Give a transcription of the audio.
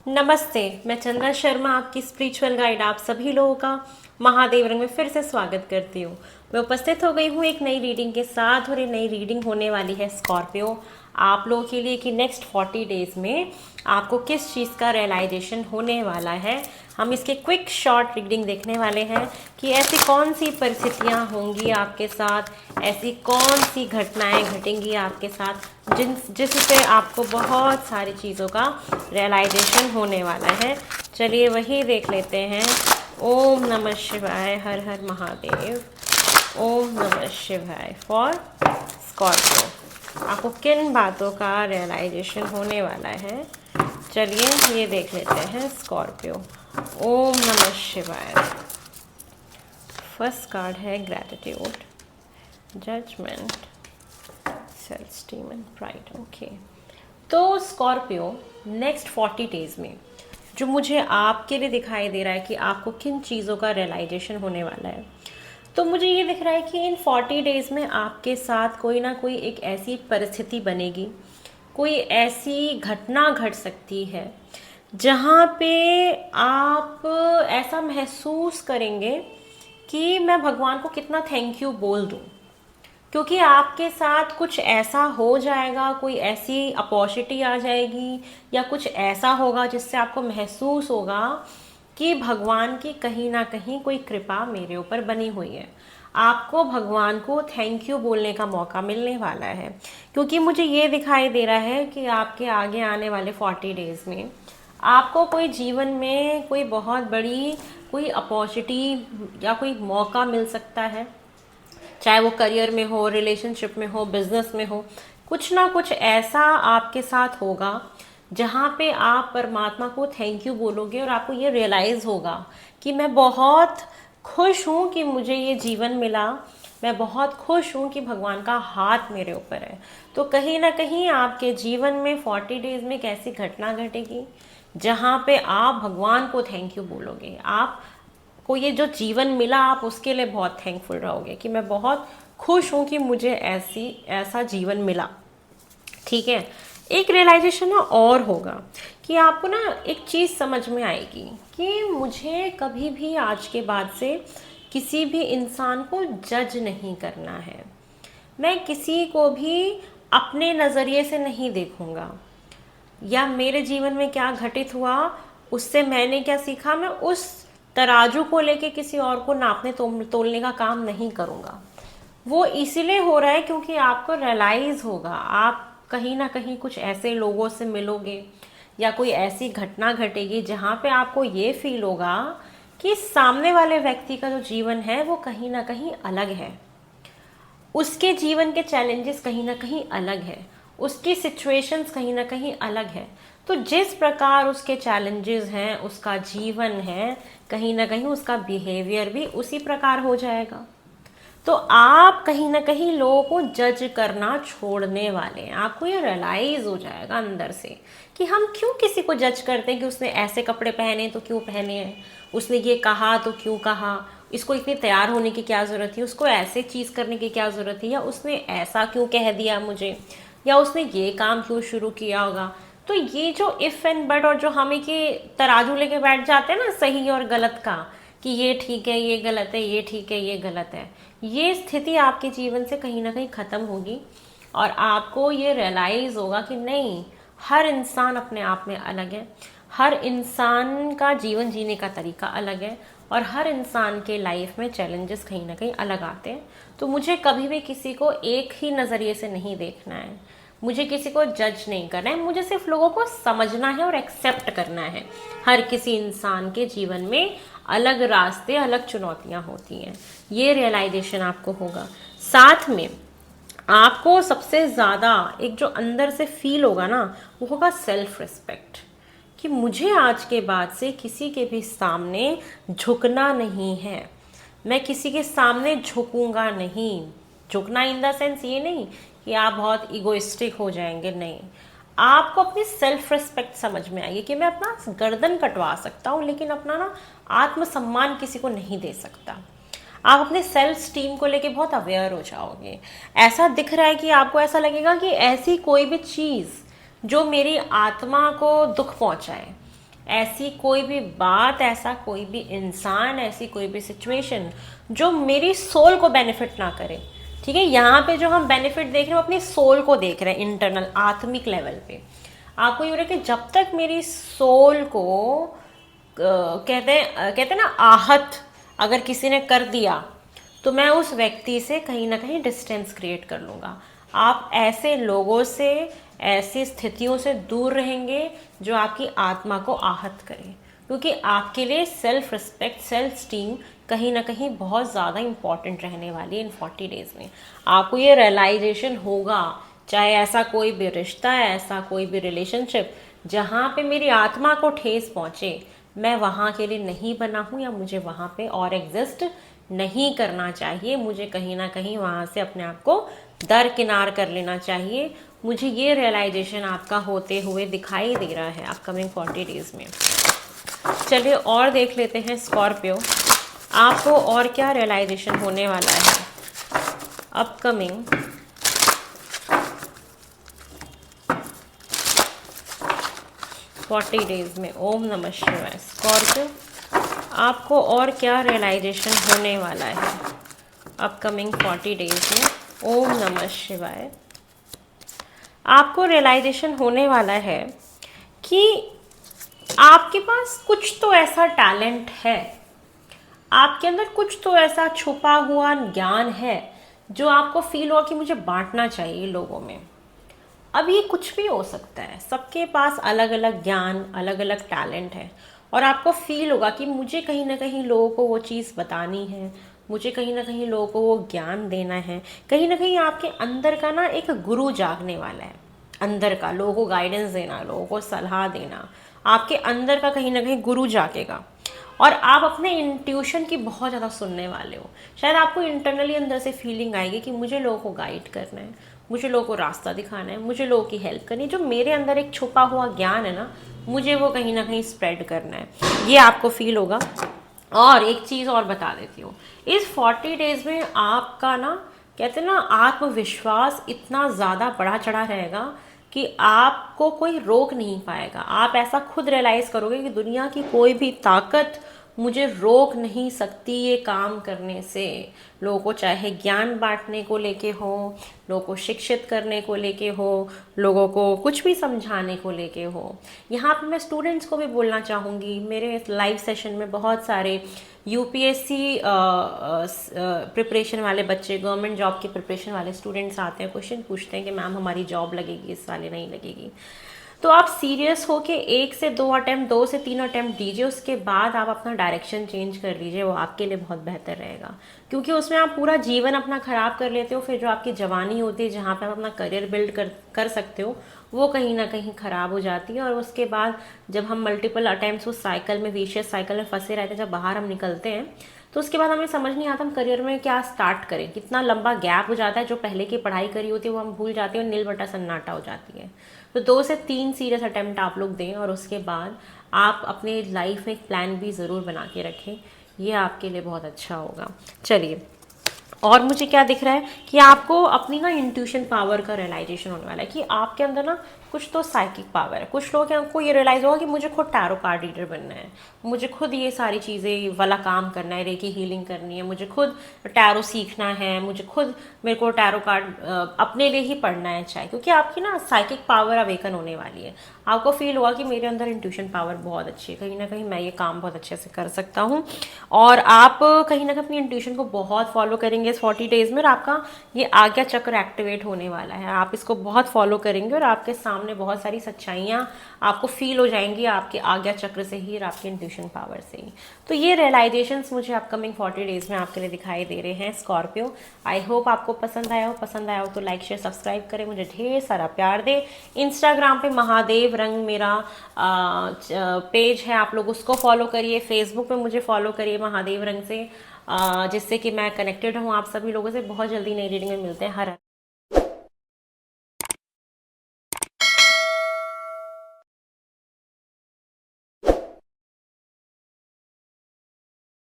नमस्ते, मैं चंद्रा शर्मा आपकी स्पिरिचुअल गाइड आप सभी लोगों का महादेव रंग में फिर से स्वागत करती हूँ। मैं उपस्थित हो गई हूँ एक नई रीडिंग के साथ, और ये नई रीडिंग होने वाली है स्कॉर्पियो आप लोगों के लिए कि नेक्स्ट 40 डेज में आपको किस चीज़ का रियलाइजेशन होने वाला है। हम इसके क्विक शॉर्ट रीडिंग देखने वाले हैं कि ऐसी कौन सी परिस्थितियाँ होंगी आपके साथ, ऐसी कौन सी घटनाएं घटेंगी आपके साथ जिससे आपको बहुत सारी चीज़ों का रियलाइजेशन होने वाला है। चलिए वही देख लेते हैं। ओम नमः शिवाय, हर हर महादेव। ओम नमः शिवाय फॉर स्कॉर्पियो, आपको किन बातों का रियलाइजेशन होने वाला है। चलिए ये देख लेते हैं स्कॉर्पियो। ओम नमः शिवाय। फर्स्ट कार्ड है gratitude, judgement, self esteem and pride. Okay, तो स्कॉर्पियो नेक्स्ट 40 डेज में जो मुझे आपके लिए दिखाई दे रहा है कि आपको किन चीज़ों का रियलाइजेशन होने वाला है, तो मुझे ये दिख रहा है कि इन 40 डेज में आपके साथ कोई ना कोई एक ऐसी परिस्थिति बनेगी, कोई ऐसी घटना घट सकती है जहाँ पे आप ऐसा महसूस करेंगे कि मैं भगवान को कितना थैंक यू बोल दूँ, क्योंकि आपके साथ कुछ ऐसा हो जाएगा, कोई ऐसी अपॉर्चुनिटी आ जाएगी या कुछ ऐसा होगा जिससे आपको महसूस होगा कि भगवान की कहीं ना कहीं कोई कृपा मेरे ऊपर बनी हुई है। आपको भगवान को थैंक यू बोलने का मौका मिलने वाला है, क्योंकि मुझे ये दिखाई दे रहा है कि आपके आगे आने वाले 40 डेज में आपको कोई जीवन में कोई बहुत बड़ी कोई अपॉर्चुनिटी या कोई मौका मिल सकता है, चाहे वो करियर में हो, रिलेशनशिप में हो, बिजनेस में हो। कुछ ना कुछ ऐसा आपके साथ होगा जहाँ पे आप परमात्मा को थैंक यू बोलोगे और आपको ये रियलाइज़ होगा कि मैं बहुत खुश हूँ कि मुझे ये जीवन मिला, मैं बहुत खुश हूँ कि भगवान का हाथ मेरे ऊपर है। तो कहीं ना कहीं आपके जीवन में 40 डेज में एक ऐसी घटना घटेगी जहाँ पे आप भगवान को थैंक यू बोलोगे। आप को ये जो जीवन मिला आप उसके लिए बहुत थैंकफुल रहोगे कि मैं बहुत खुश हूँ कि मुझे ऐसा जीवन मिला। ठीक है, एक रियलाइजेशन ना और होगा कि आपको ना एक चीज़ समझ में आएगी कि मुझे कभी भी आज के बाद से किसी भी इंसान को जज नहीं करना है। मैं किसी को भी अपने नज़रिए से नहीं देखूंगा, या मेरे जीवन में क्या घटित हुआ उससे मैंने क्या सीखा, मैं उस तराजू को लेके किसी और को नापने तोलने का काम नहीं करूँगा। वो इसीलिए हो रहा है क्योंकि आपको रियलाइज़ होगा, आप कहीं ना कहीं कुछ ऐसे लोगों से मिलोगे या कोई ऐसी घटना घटेगी जहाँ पे आपको ये फील होगा कि सामने वाले व्यक्ति का जो जीवन है वो कहीं ना कहीं अलग है, उसके जीवन के चैलेंजेस कहीं ना कहीं अलग है, उसकी सिचुएशंस कहीं ना कहीं अलग है। तो जिस प्रकार उसके चैलेंजेस हैं, उसका जीवन है, कहीं ना कहीं उसका बिहेवियर भी उसी प्रकार हो जाएगा। तो आप कहीं ना कहीं लोगों को जज करना छोड़ने वाले हैं। आपको ये रियलाइज हो जाएगा अंदर से कि हम क्यों किसी को जज करते हैं कि उसने ऐसे कपड़े पहने तो क्यों पहने हैं, उसने ये कहा तो क्यों कहा, इसको इतनी तैयार होने की क्या ज़रूरत थी, उसको ऐसे चीज़ करने की क्या ज़रूरत थी, या उसने ऐसा क्यों कह दिया मुझे, या उसने ये काम क्यों शुरू किया होगा। तो ये जो इफ़ एंड बट और जो हम एक ये तराजू लेके बैठ जाते हैं ना सही और गलत का, कि ये ठीक है ये गलत है, ये ठीक है ये गलत है, ये स्थिति आपके जीवन से कहीं ना कहीं ख़त्म होगी। और आपको ये रियलाइज़ होगा कि नहीं, हर इंसान अपने आप में अलग है, हर इंसान का जीवन जीने का तरीका अलग है, और हर इंसान के लाइफ में चैलेंजेस कहीं ना कहीं अलग आते हैं। तो मुझे कभी भी किसी को एक ही नज़रिए से नहीं देखना है, मुझे किसी को जज नहीं करना है, मुझे सिर्फ लोगों को समझना है और एक्सेप्ट करना है। हर किसी इंसान के जीवन में अलग रास्ते, अलग चुनौतियां होती हैं, ये रियलाइजेशन आपको होगा। साथ में आपको सबसे ज़्यादा एक जो अंदर से फील होगा ना, वो होगा सेल्फ रिस्पेक्ट, कि मुझे आज के बाद से किसी के भी सामने झुकना नहीं है, मैं किसी के सामने झुकूंगा नहीं। झुकना इन द सेंस ये नहीं कि आप बहुत इगोइस्टिक हो जाएंगे, नहीं, आपको अपनी सेल्फ रिस्पेक्ट समझ में आएगी कि मैं अपना गर्दन कटवा सकता हूँ लेकिन अपना ना आत्मसम्मान किसी को नहीं दे सकता। आप अपने सेल्फ स्टीम को लेके बहुत अवेयर हो जाओगे। ऐसा दिख रहा है कि आपको ऐसा लगेगा कि ऐसी कोई भी चीज़ जो मेरी आत्मा को दुख पहुंचाए, ऐसी कोई भी बात, ऐसा कोई भी इंसान, ऐसी कोई भी सिचुएशन जो मेरी सोल को बेनिफिट ना करे। ठीक है, यहाँ पे जो हम बेनिफिट देख रहे हैं वो अपनी सोल को देख रहे हैं, इंटरनल आत्मिक लेवल पे। आपको ये हो रहा है कि जब तक मेरी सोल को कहते हैं ना आहत अगर किसी ने कर दिया, तो मैं उस व्यक्ति से कहीं ना कहीं डिस्टेंस क्रिएट कर लूँगा। आप ऐसे लोगों से, ऐसी स्थितियों से दूर रहेंगे जो आपकी आत्मा को आहत करें, क्योंकि आपके लिए सेल्फ रिस्पेक्ट, सेल्फ स्टीम कहीं ना कहीं बहुत ज़्यादा इंपॉर्टेंट रहने वाली है इन 40 डेज में। आपको ये रियलाइजेशन होगा, चाहे ऐसा कोई भी रिश्ता है, ऐसा कोई भी रिलेशनशिप जहाँ पे मेरी आत्मा को ठेस पहुँचे, मैं वहाँ के लिए नहीं बना हूँ, या मुझे वहाँ पे और एग्जिस्ट नहीं करना चाहिए। मुझे कहीं ना कहीं वहाँ से अपने आप को दरकिनार कर लेना चाहिए। मुझे ये रियलाइजेशन आपका होते हुए दिखाई दे रहा है अपकमिंग 40 डेज में। चलिए और देख लेते हैं स्कॉर्पियो, आपको और क्या रियलाइजेशन होने वाला है अपकमिंग 40 डेज में। ओम नमः शिवाय। स्कॉर्पियो, आपको और क्या रियलाइजेशन होने वाला है अपकमिंग 40 डेज में। ओम नमः शिवाय। आपको रियलाइजेशन होने वाला है कि आपके पास कुछ तो ऐसा टैलेंट है, आपके अंदर कुछ तो ऐसा छुपा हुआ ज्ञान है जो आपको फील हुआ कि मुझे बांटना चाहिए लोगों में। अब ये कुछ भी हो सकता है, सबके पास अलग अलग ज्ञान, अलग अलग टैलेंट है, और आपको फील होगा कि मुझे कहीं ना कहीं लोगों को वो चीज़ बतानी है, मुझे कहीं ना कहीं लोगों को वो ज्ञान देना है। कहीं ना कहीं आपके अंदर का ना एक गुरु जागने वाला है, अंदर का लोगों को गाइडेंस देना, लोगों को सलाह देना। आपके अंदर का कहीं ना कहीं गुरु जागेगा, और आप अपने इंट्यूशन की बहुत ज़्यादा सुनने वाले हो। शायद आपको इंटरनली अंदर से फीलिंग आएगी कि मुझे लोगों को गाइड करना है, मुझे लोगों को रास्ता दिखाना है, मुझे लोगों की हेल्प करनी है। जो मेरे अंदर एक छुपा हुआ ज्ञान है ना, मुझे वो कहीं ना कहीं स्प्रेड करना है, ये आपको फील होगा। और एक चीज़ और बता देती हूँ, इस 40 डेज में आपका ना, कहते हैं ना, आत्मविश्वास इतना ज़्यादा बढ़ा चढ़ा रहेगा कि आपको कोई रोक नहीं पाएगा। आप ऐसा खुद रियलाइज करोगे कि दुनिया की कोई भी ताकत मुझे रोक नहीं सकती ये काम करने से। लोगों को चाहे ज्ञान बांटने को लेके हो, लोगों को शिक्षित करने को लेके हो, लोगों को कुछ भी समझाने को लेके हो। यहाँ पे मैं स्टूडेंट्स को भी बोलना चाहूँगी, मेरे लाइव सेशन में बहुत सारे यूपीएससी प्रिपरेशन वाले बच्चे, गवर्नमेंट जॉब की प्रिपरेशन वाले स्टूडेंट्स आते हैं, क्वेश्चन पूछते हैं कि मैम हमारी जॉब लगेगी इस साल या नहीं लगेगी। तो आप सीरियस हो के 1 से 2 अटैम्प्ट, 2 से 3 अटैम्प्ट दीजिए, उसके बाद आप अपना डायरेक्शन चेंज कर लीजिए, वो आपके लिए बहुत बेहतर रहेगा। क्योंकि उसमें आप पूरा जीवन अपना ख़राब कर लेते हो, फिर जो आपकी जवानी होती है जहाँ पे आप अपना करियर बिल्ड कर सकते हो, वो कहीं ना कहीं ख़राब हो जाती है। और उसके बाद जब हम मल्टीपल अटैम्प्ट्स उस साइकिल में, विशियस साइकिल में फंसे रहते हैं, जब बाहर हम निकलते हैं तो उसके बाद हमें समझ नहीं आता हम करियर में क्या स्टार्ट करें। कितना लंबा गैप हो जाता है, जो पहले की पढ़ाई करी होती है वो हम भूल जाते हैं, और नील बटा सन्नाटा हो जाती है। तो 2 से 3 सीरियस अटैम्प्ट आप लोग दें, और उसके बाद आप अपने लाइफ में एक प्लान भी ज़रूर बना के रखें, ये आपके लिए बहुत अच्छा होगा। चलिए, और मुझे क्या दिख रहा है कि आपको अपनी ना इंट्यूशन पावर का रियलाइजेशन होने वाला है कि आपके अंदर ना कुछ तो साइकिक पावर है। कुछ लोगों को ये रियलाइज़ होगा कि मुझे खुद टैरो कार्ड रीडर बनना है, मुझे खुद ये सारी चीज़ें वाला काम करना है, रेकी हीलिंग करनी है, मुझे खुद टैरो सीखना है, मुझे खुद, मेरे को टैरो कार्ड अपने लिए ही पढ़ना है चाहे, क्योंकि आपकी ना साइकिक पावर अवेकन होने वाली है। आपको फील हुआ कि मेरे अंदर इंट्यूशन पावर बहुत अच्छी है, कहीं ना कहीं मैं ये काम बहुत अच्छे से कर सकता हूँ। और आप कहीं ना कहीं अपनी इंट्यूशन को बहुत फॉलो करेंगे इस 40 डेज में, और आपका ये आज्ञा चक्र एक्टिवेट होने वाला है। आप इसको बहुत फॉलो करेंगे और आपके सामने बहुत सारी सच्चाइयाँ आपको फील हो जाएंगी, आपके आज्ञा चक्र से ही और आपके इंट्यूशन पावर से ही। तो ये रियलाइजेशंस मुझे अपकमिंग 40 डेज में आपके लिए दिखाई दे रहे हैं स्कॉर्पियो। आई होप आपको पसंद आया हो तो लाइक शेयर सब्सक्राइब करें, मुझे ढेर सारा प्यार दे। इंस्टाग्राम पे महादेव रंग मेरा पेज है, आप लोग उसको फॉलो करिए। फेसबुक पे मुझे फॉलो करिए महादेव रंग से, जिससे कि मैं कनेक्टेड हूँ आप सभी लोगों से। बहुत जल्दी नई रीडिंग में मिलते हैं। हर